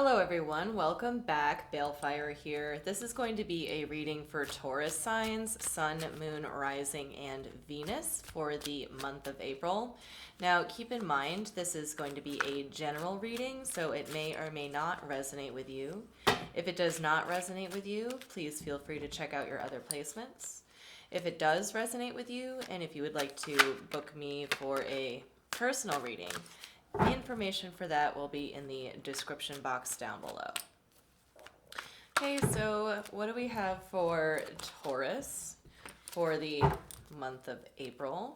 Hello everyone, welcome back. Balefire here. This is going to be a reading for Taurus signs, Sun, Moon, Rising, and Venus for the month of April. Now keep in mind this is going to be a general reading, so it may or may not resonate with you. If it does not resonate with you, please feel free to check out your other placements. If it does resonate with you, and if you would like to book me for a personal reading, the information for that will be in the description box down below. Okay, so what do we have for Taurus for the month of April?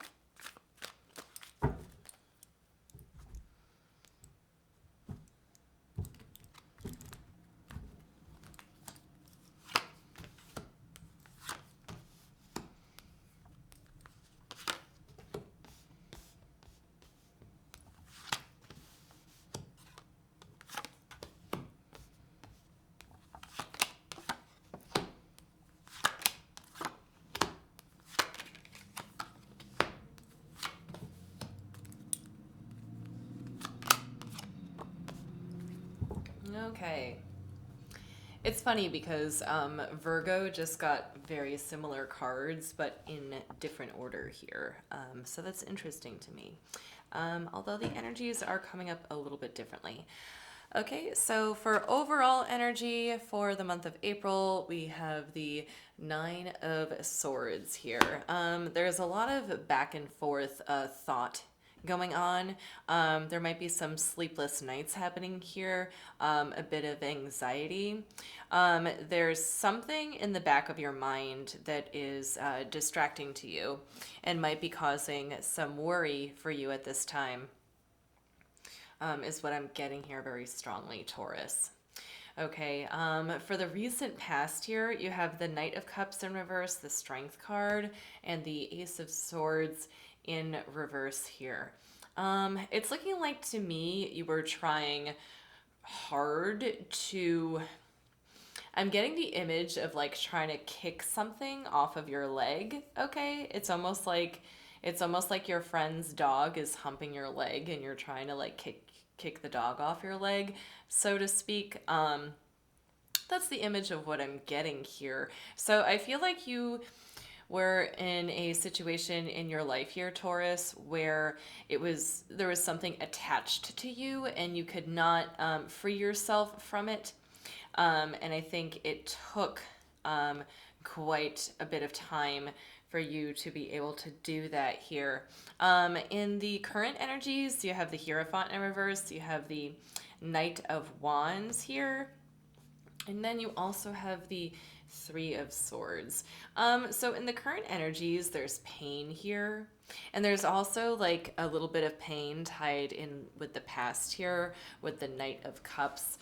Okay. It's funny because Virgo just got very similar cards, but in different order here. So that's interesting to me. Although the energies are coming up a little bit differently. Okay, so for overall energy for the month of April, we have the Nine of Swords here. There's a lot of back and forth thought going on. There might be some sleepless nights happening here, a bit of anxiety. There's something in the back of your mind that is distracting to you and might be causing some worry for you at this time, is what I'm getting here very strongly, Taurus. Okay, for the recent past here, you have the Knight of Cups in reverse, the Strength card, and the Ace of Swords in reverse here. It's looking like to me you were trying hard to... I'm getting the image of like trying to kick something off of your leg, okay? It's almost like your friend's dog is humping your leg and you're trying to like kick the dog off your leg, so to speak. That's the image of what I'm getting here. So I feel like you were in a situation in your life here, Taurus, where there was something attached to you and you could not free yourself from it. And I think it took quite a bit of time for you to be able to do that here. In the current energies, you have the Hierophant in reverse, you have the Knight of Wands here, and then you also have the Three of Swords. So in the current energies, there's pain here. And there's also like a little bit of pain tied in with the past here with the Knight of Cups.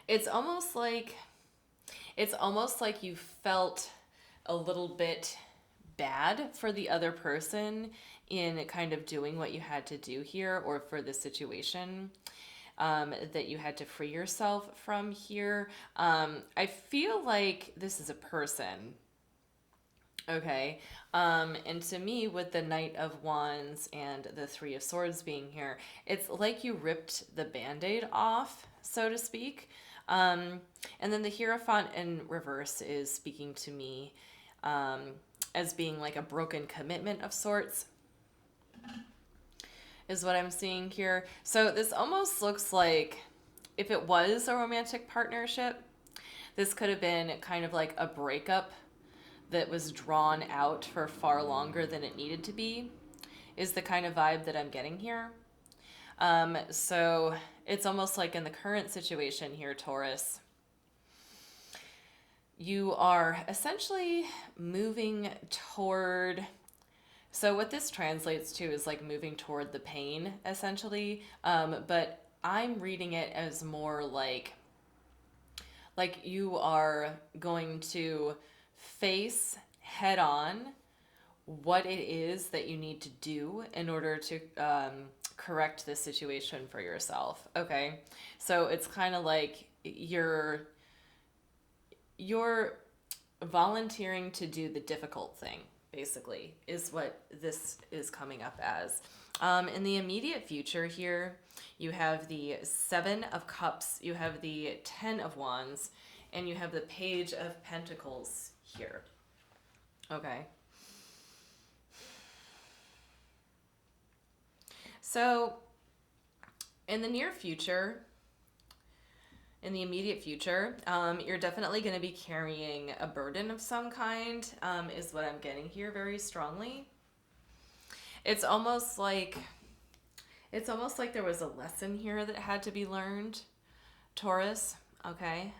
It's almost like you felt a little bit bad for the other person in kind of doing what you had to do here, or for the situation that you had to free yourself from here. I feel like this is a person. Okay. And to me, with the Knight of Wands and the Three of Swords being here, it's like you ripped the Band-Aid off, so to speak. And then the Hierophant in reverse is speaking to me as being like a broken commitment of sorts, is what I'm seeing here. So this almost looks like, if it was a romantic partnership, this could have been kind of like a breakup that was drawn out for far longer than it needed to be, is the kind of vibe that I'm getting here. So it's almost like in the current situation here, Taurus, you are essentially moving toward... So what this translates to is like moving toward the pain, essentially. But I'm reading it as more like you are going to face head on what it is that you need to do in order to correct this situation for yourself. Okay, so it's kind of like you're volunteering to do the difficult thing, basically, is what this is coming up as. In the immediate future here, You have the Seven of Cups, you have the Ten of Wands, and you have the Page of Pentacles here. Okay. So, in the near future, in the immediate future, you're definitely going to be carrying a burden of some kind, is what I'm getting here very strongly. It's almost like there was a lesson here that had to be learned, Taurus. Okay.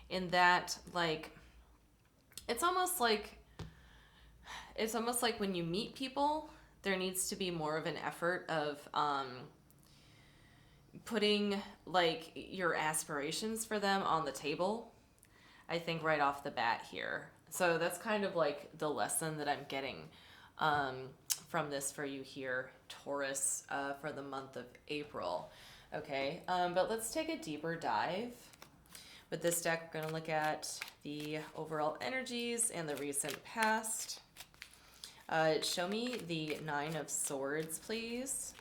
In that, like, it's almost like when you meet people, there needs to be more of an effort of putting like your aspirations for them on the table, I think, right off the bat here. So that's kind of like the lesson that I'm getting from this for you here, Taurus, for the month of April. Okay, but let's take a deeper dive. With this deck, we're going to look at the overall energies and the recent past. Show me the Nine of Swords, please.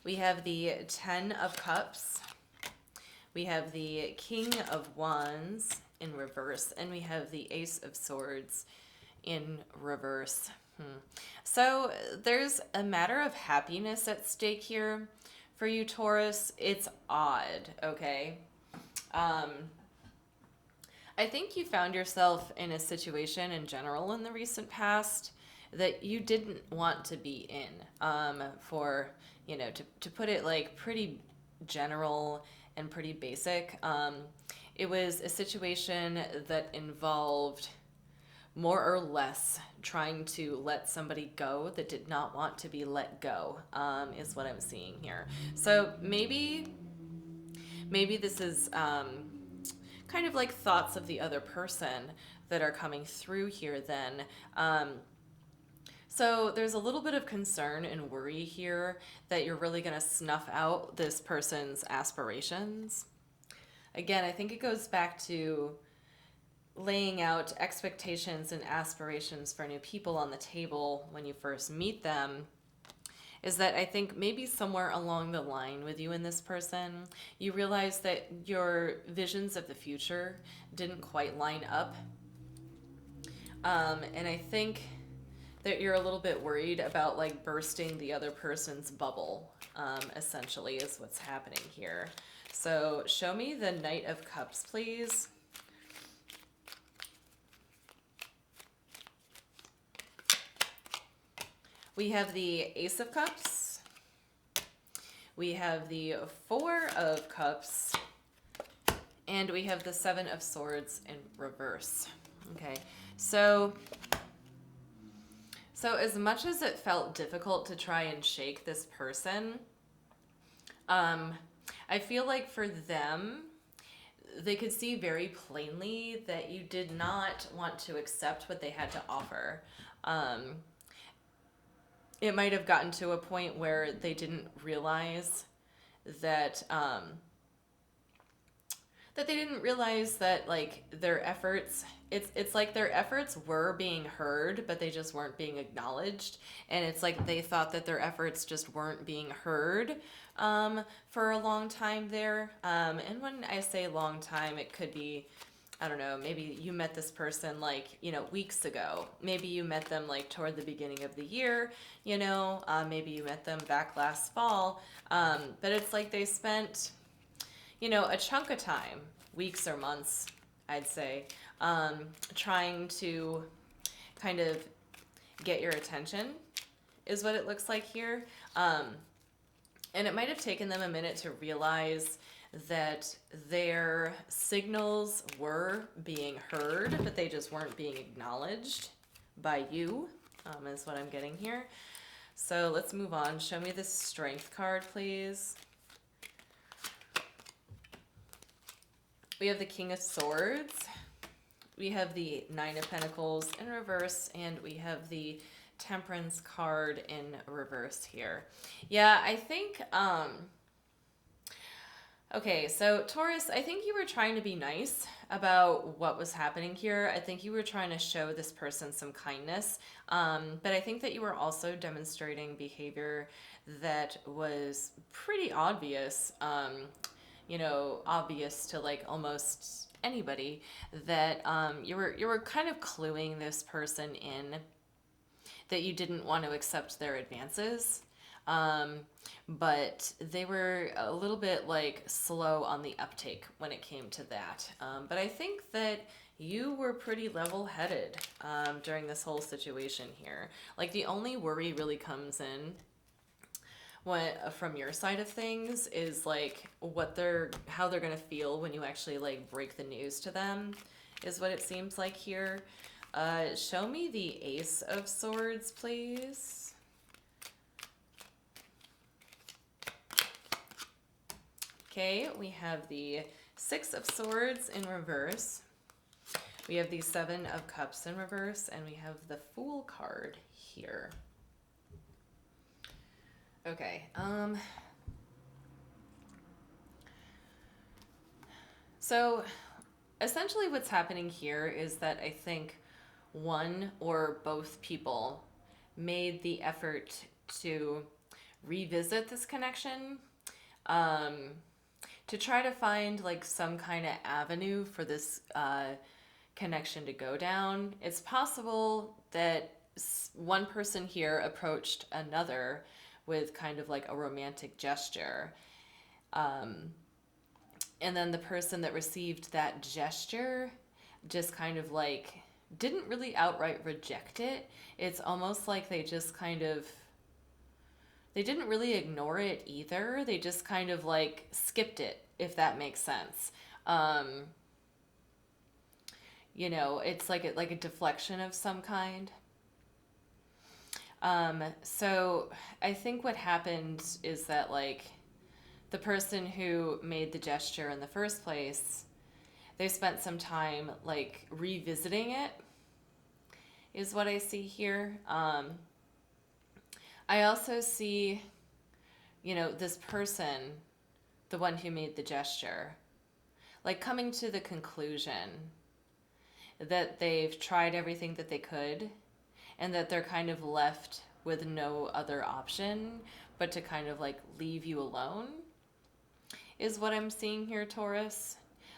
We have the Ten of Cups. We have the King of Wands in reverse, and we have the Ace of Swords in reverse. So there's a matter of happiness at stake here for you, Taurus. It's odd, okay? I think you found yourself in a situation in general in the recent past that you didn't want to be in, for, you know, to put it like pretty general and pretty basic. It was a situation that involved more or less trying to let somebody go that did not want to be let go, is what I'm seeing here. So maybe this is kind of like thoughts of the other person that are coming through here then. So there's a little bit of concern and worry here that you're really going to snuff out this person's aspirations. Again, I think it goes back to laying out expectations and aspirations for new people on the table when you first meet them, is that I think maybe somewhere along the line with you and this person, you realize that your visions of the future didn't quite line up. And I think that you're a little bit worried about like bursting the other person's bubble, essentially, is what's happening here. So show me the Knight of Cups, please. We have the Ace of Cups. We have the Four of Cups. And we have the Seven of Swords in reverse. Okay, so as much as it felt difficult to try and shake this person, I feel like for them, they could see very plainly that you did not want to accept what they had to offer. It might have gotten to a point where they didn't realize that like their efforts, it's like their efforts were being heard, but they just weren't being acknowledged. And it's like they thought that their efforts just weren't being heard for a long time there. And when I say long time, it could be, I don't know, maybe you met this person like, you know, weeks ago. Maybe you met them like toward the beginning of the year, you know, maybe you met them back last fall. But it's like they spent, you know, a chunk of time, weeks or months, I'd say, trying to kind of get your attention is what it looks like here. And it might have taken them a minute to realize that their signals were being heard, but they just weren't being acknowledged by you, is what I'm getting here. So let's move on. Show me the Strength card, please. We have the King of Swords. We have the Nine of Pentacles in reverse, and we have the Temperance card in reverse here. Yeah, I think Okay, so Taurus, I think you were trying to be nice about what was happening here. I think you were trying to show this person some kindness. But I think that you were also demonstrating behavior that was pretty obvious, obvious to like almost anybody, that you were kind of cluing this person in that you didn't want to accept their advances. Um, but they were a little bit like slow on the uptake when it came to that. But I think that you were pretty level headed during this whole situation here. Like the only worry really comes in when from your side of things is like how they're gonna feel when you actually like break the news to them, is what it seems like here. Show me the Ace of Swords, please. Okay, we have the Six of Swords in reverse. We have the Seven of Cups in reverse, and we have the Fool card here. Okay, so essentially what's happening here is that I think one or both people made the effort to revisit this connection, um, to try to find like some kind of avenue for this connection to go down. It's possible that one person here approached another with kind of like a romantic gesture. And then the person that received that gesture just kind of like didn't really outright reject it. It's almost like they didn't really ignore it either. They just kind of like skipped it, if that makes sense. It's like a deflection of some kind. So I think what happened is that like the person who made the gesture in the first place, they spent some time like revisiting it, is what I see here. I also see, this person, the one who made the gesture, like coming to the conclusion that they've tried everything that they could and that they're kind of left with no other option but to kind of like leave you alone, is what I'm seeing here, Taurus.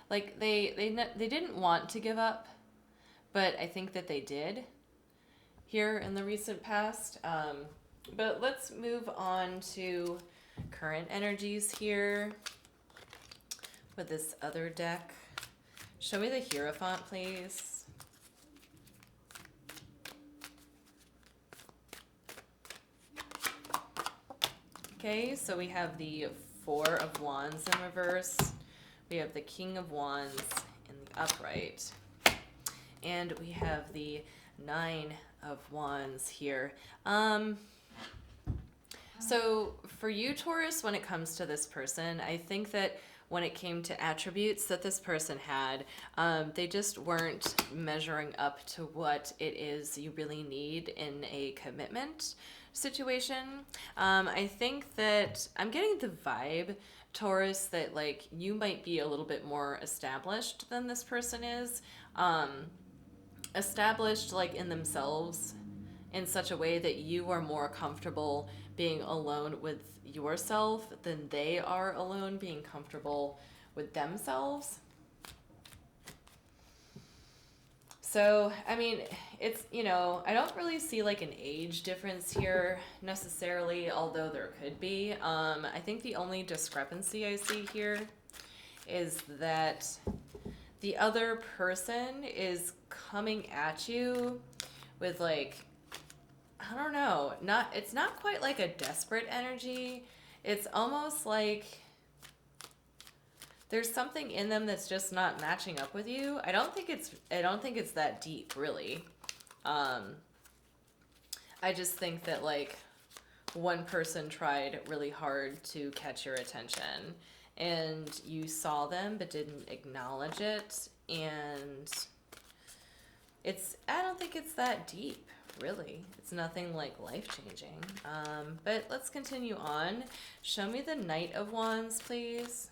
Like they didn't want to give up, but I think that they did here in the recent past. But let's move on to current energies here with this other deck. Show me the Hierophant, please. Okay, so we have the Four of Wands in reverse. We have the King of Wands in the upright. And we have the Nine of Wands here. So for you, Taurus, when it comes to this person, I think that when it came to attributes that this person had, they just weren't measuring up to what it is you really need in a commitment situation. I think that I'm getting the vibe, Taurus, that like you might be a little bit more established than this person is. Established like in themselves in such a way that you are more comfortable being alone with yourself than they are alone being comfortable with themselves. So, I mean, it's, I don't really see like an age difference here necessarily, although there could be. I think the only discrepancy I see here is that the other person is coming at you with like, I don't know, it's not quite like a desperate energy. It's almost like there's something in them that's just not matching up with you. I don't think it's that deep, really. I just think that like one person tried really hard to catch your attention and you saw them but didn't acknowledge it, and I don't think it's that deep, really. It's nothing like life-changing. But let's continue on. Show me the Knight of Wands, please.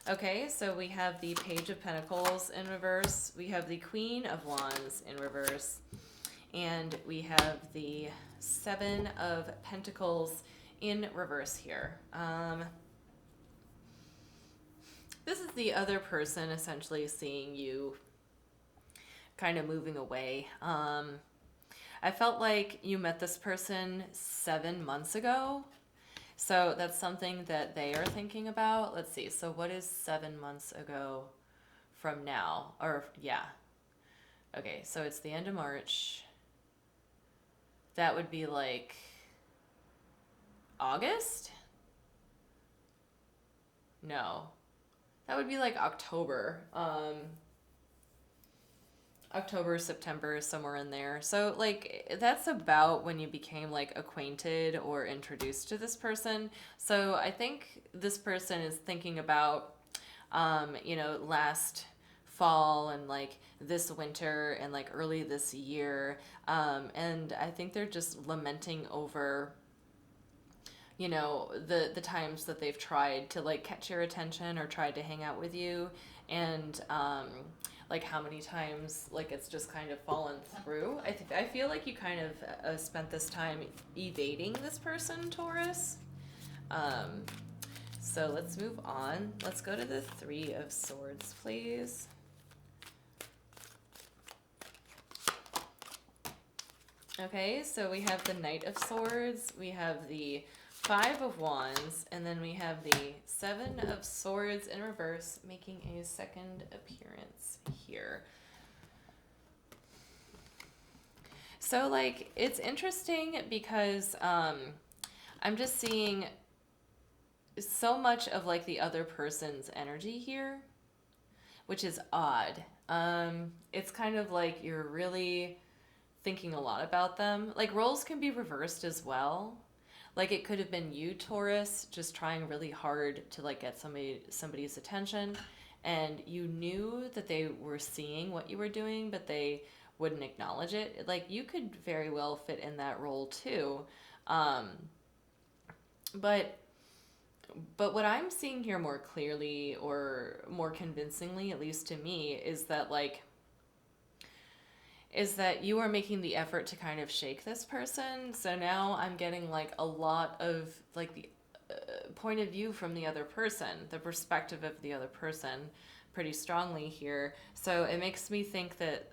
Okay, so we have the Page of Pentacles in reverse. We have the Queen of Wands in reverse. And we have the Seven of Pentacles in reverse here. This is the other person essentially seeing you kind of moving away. I felt like you met this person 7 months ago. So that's something that they are thinking about. Let's see. So what is 7 months ago from now? Or, yeah. Okay, so it's the end of March. That would be like August? No. That would be like October. October, September, somewhere in there. So, like, that's about when you became, like, acquainted or introduced to this person. So, I think this person is thinking about, last fall and, like, this winter and, like, early this year. And I think they're just lamenting over the times that they've tried to like catch your attention or tried to hang out with you, and like how many times like it's just kind of fallen through. I feel like you kind of spent this time evading this person, Taurus. So let's move on. Let's go to the Three of Swords, please. Okay, so we have the Knight of Swords, we have the Five of Wands, and then we have the Seven of Swords in reverse, making a second appearance here. So, like, it's interesting because I'm just seeing so much of, like, the other person's energy here, which is odd. It's kind of like you're really thinking a lot about them. Like, roles can be reversed as well. Like, it could have been you, Taurus, just trying really hard to like get somebody's attention, and you knew that they were seeing what you were doing, but they wouldn't acknowledge it. Like, you could very well fit in that role too. But what I'm seeing here more clearly or more convincingly, at least to me, is that you are making the effort to kind of shake this person. So now I'm getting like a lot of like the point of view from the other person, the perspective of the other person pretty strongly here. So it makes me think that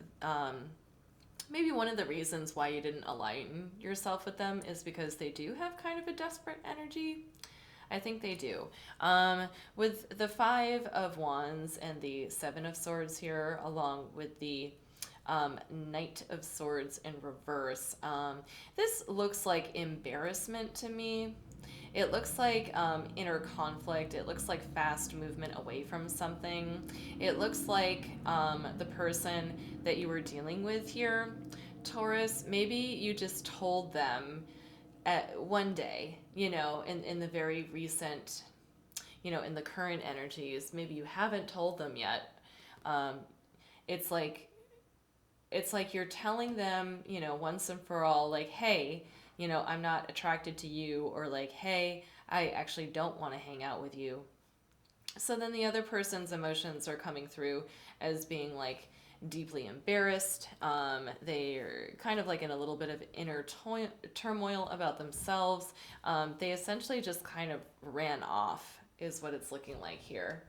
maybe one of the reasons why you didn't align yourself with them is because they do have kind of a desperate energy. I think they do. With the Five of Wands and the Seven of Swords here, along with the Knight of Swords in reverse. This looks like embarrassment to me. It looks like inner conflict. It looks like fast movement away from something. It looks like the person that you were dealing with here, Taurus, maybe you just told them one day, in the very recent, in the current energies, maybe you haven't told them yet. It's like you're telling them, once and for all, like, hey, I'm not attracted to you, or like, hey, I actually don't want to hang out with you. So then the other person's emotions are coming through as being like deeply embarrassed. They're kind of like in a little bit of inner turmoil about themselves. They essentially just kind of ran off, is what it's looking like here.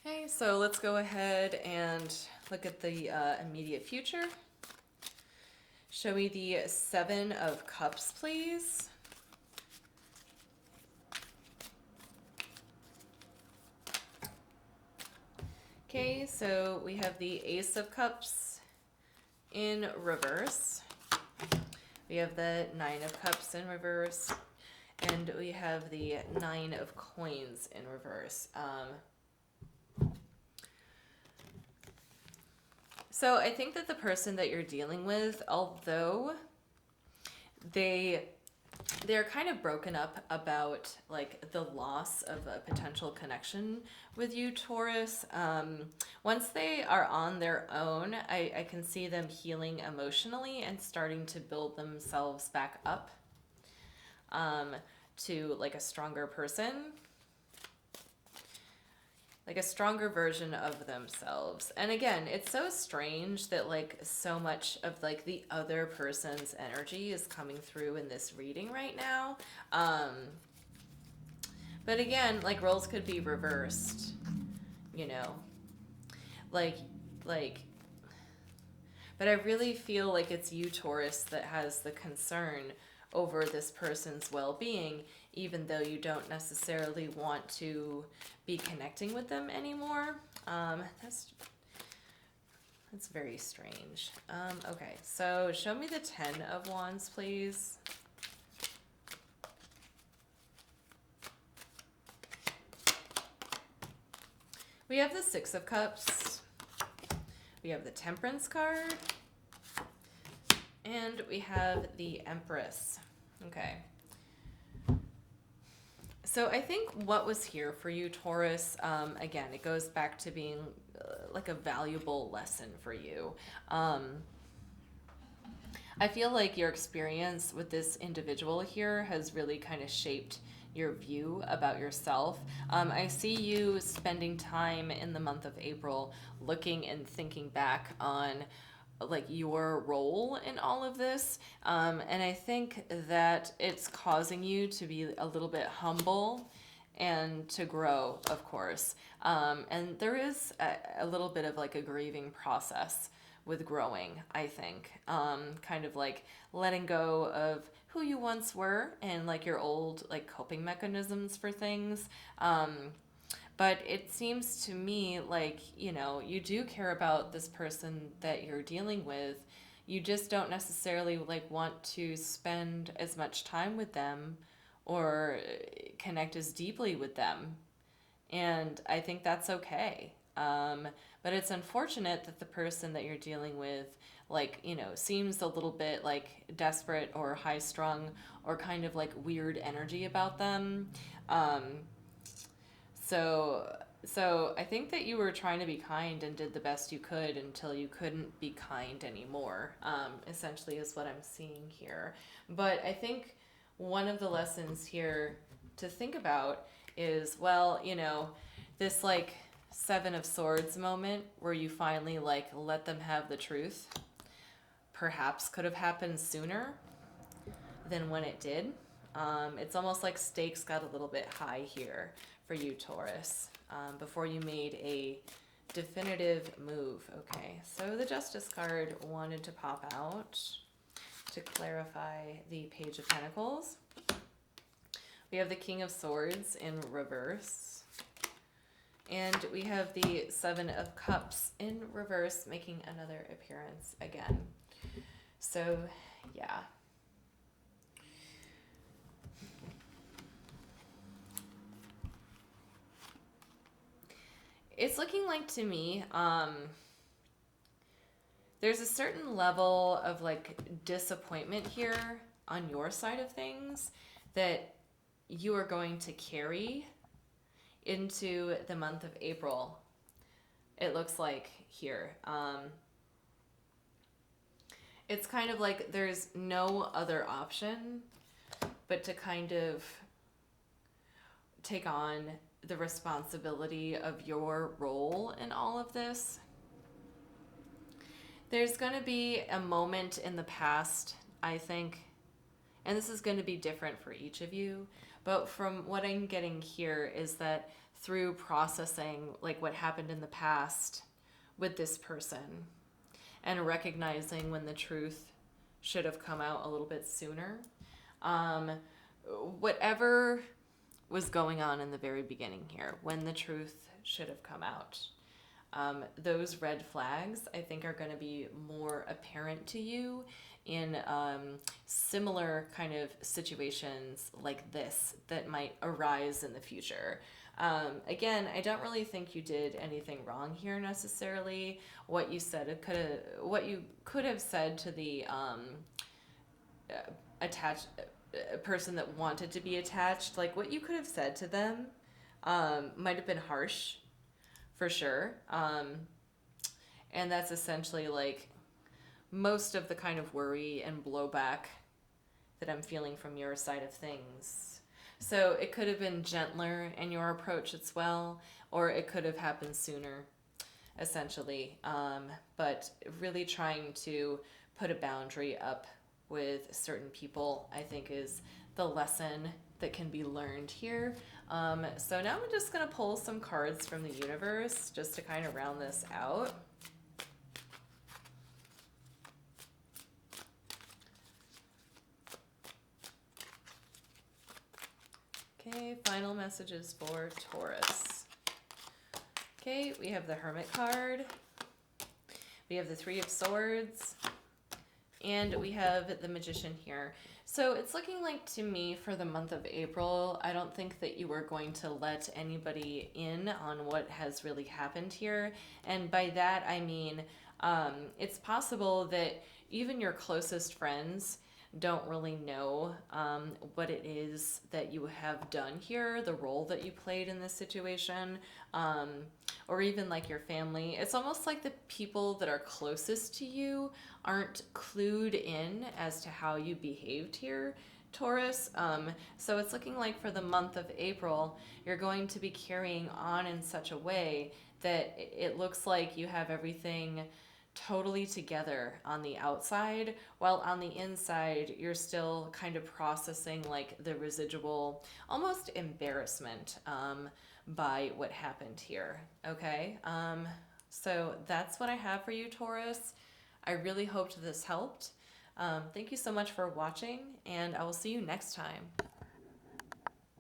Okay, so let's go ahead and look at the immediate future. Show me the Seven of Cups, please. Okay, so we have the Ace of Cups in reverse. We have the Nine of Cups in reverse. And we have the Nine of Coins in reverse. So I think that the person that you're dealing with, although they're kind of broken up about like the loss of a potential connection with you, Taurus. Once they are on their own, I can see them healing emotionally and starting to build themselves back up to like a stronger person. like a stronger version of themselves. And again, it's so strange that like so much of like the other person's energy is coming through in this reading right now. But again, like roles could be reversed, you know, like like but I really feel like it's you, Taurus, that has the concern over this person's well-being, even though you don't necessarily want to be connecting with them anymore. That's very strange. Okay, so show me the 10 of Wands, please. We have the 6 of Cups. We have the Temperance card. And we have the Empress. Okay. So I think what was here for you, Taurus, again, it goes back to being like a valuable lesson for you. I feel like your experience with this individual here has really kind of shaped your view about yourself. I see you spending time in the month of April looking and thinking back on like your role in all of this, and I think that it's causing you to be a little bit humble and to grow, of course, and there is a little bit of like a grieving process with growing, I think, kind of like letting go of who you once were and like your old like coping mechanisms for things. But it seems to me like, you know, you do care about this person that you're dealing with. You just don't necessarily like want to spend as much time with them or connect as deeply with them. And I think that's okay. But it's unfortunate that the person that you're dealing with, like, you know, seems a little bit like desperate or high strung or kind of like weird energy about them. So I think that you were trying to be kind and did the best you could until you couldn't be kind anymore, essentially is what I'm seeing here. But I think one of the lessons here to think about is, well, you know, this like 7 of Swords moment where you finally like let them have the truth perhaps could have happened sooner than when it did. It's almost like stakes got a little bit high here for you, Taurus, before you made a definitive move. Okay, so the Justice card wanted to pop out to clarify the Page of Pentacles. We have the King of Swords in reverse. And we have the 7 of Cups in reverse, making another appearance again. So, yeah. It's looking like to me, there's a certain level of like disappointment here on your side of things that you are going to carry into the month of April. It looks like here. It's kind of like there's no other option but to kind of take on the responsibility of your role in all of this. There's going to be a moment in the past, I think, and this is going to be different for each of you, but from what I'm getting here is that through processing like what happened in the past with this person and recognizing when the truth should have come out a little bit sooner, whatever was going on in the very beginning here, when the truth should have come out, those red flags I think are going to be more apparent to you in similar kind of situations like this that might arise in the future. Again, I don't really think you did anything wrong here necessarily. What you said, what you could have said to the attached person that wanted to be attached, like what you could have said to them might have been harsh for sure. And that's essentially like most of the kind of worry and blowback that I'm feeling from your side of things. So it could have been gentler in your approach as well, or it could have happened sooner, essentially. But really trying to put a boundary up with certain people, I think, is the lesson that can be learned here. So now I'm just going to pull some cards from the universe just to kind of round this out. Okay, final messages for Taurus. Okay, we have the Hermit card. We have the Three of Swords. And we have the Magician here. So it's looking like to me for the month of April, I don't think that you are going to let anybody in on what has really happened here. And by that, I mean, it's possible that even your closest friends don't really know what it is that you have done here, the role that you played in this situation, or even like your family. It's almost like the people that are closest to you aren't clued in as to how you behaved here, Taurus. So it's looking like for the month of April, you're going to be carrying on in such a way that it looks like you have everything totally together on the outside, while on the inside you're still kind of processing like the residual almost embarrassment by what happened here. Okay, so that's what I have for you, Taurus. I really hoped this helped. Thank you so much for watching, and I will see you next time.